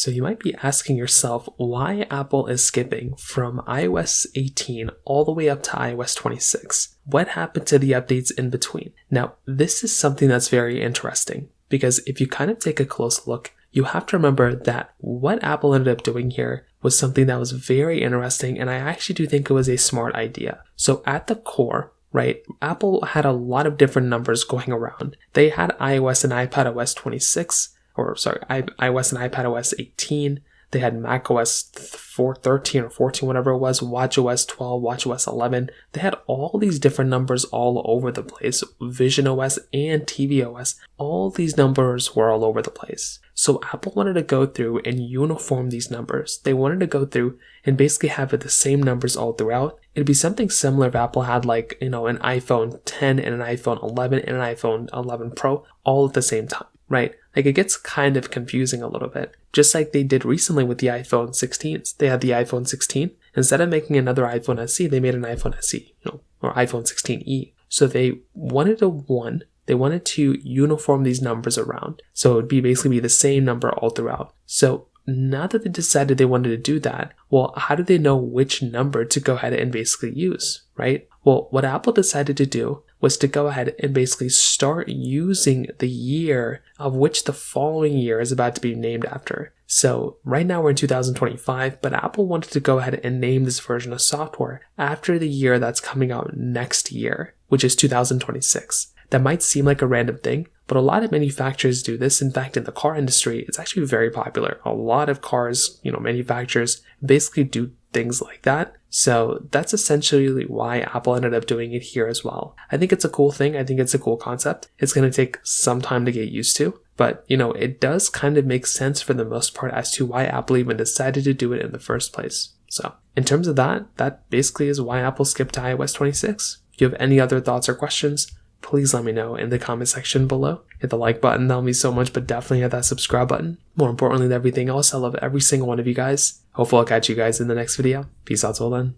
So you might be asking yourself why Apple is skipping from iOS 18 all the way up to iOS 26. What happened to the updates in between? Now, this is something that's very interesting because if you kind of take a close look, you have to remember that what Apple ended up doing here was something that was very interesting, and I actually do think it was a smart idea. So at the core, right, Apple had a lot of different numbers going around. They had iOS and iPadOS 26, iOS and iPadOS 18. They had macOS 13 or 14, whatever it was, watchOS 12, watchOS 11. They had all these different numbers all over the place. visionOS and tvOS. All these numbers were all over the place. So Apple wanted to go through and uniform these numbers. They wanted to go through and basically have it the same numbers all throughout. It'd be something similar if Apple had an iPhone 10 and an iPhone 11 and an iPhone 11 Pro all at the same time, right? Like it gets kind of confusing a little bit. Just like they did recently with the iPhone 16s. They had the iPhone 16. Instead of making another iPhone SE, they made an iPhone SE, or iPhone 16e. So they wanted to uniform these numbers around. So it would basically be the same number all throughout. So now that they decided they wanted to do that, well, how do they know which number to go ahead and basically use, right? Well, what Apple decided to do was to go ahead and basically start using the year of which the following year is about to be named after. So right now we're in 2025, but Apple wanted to go ahead and name this version of software after the year that's coming out next year, which is 2026. That might seem like a random thing, but a lot of manufacturers do this. In fact, in the car industry, it's actually very popular. A lot of cars, manufacturers basically do things like that. So that's essentially why Apple ended up doing it here as well. I think it's a cool thing. I think it's a cool concept. It's going to take some time to get used to, but it does kind of make sense for the most part as to why Apple even decided to do it in the first place. So in terms of that basically is why Apple skipped to iOS 26. If you have any other thoughts or questions, please let me know in the comment section below. Hit the like button, that'll mean so much, but definitely hit that subscribe button. More importantly than everything else, I love every single one of you guys. Hopefully I'll catch you guys in the next video. Peace out till then.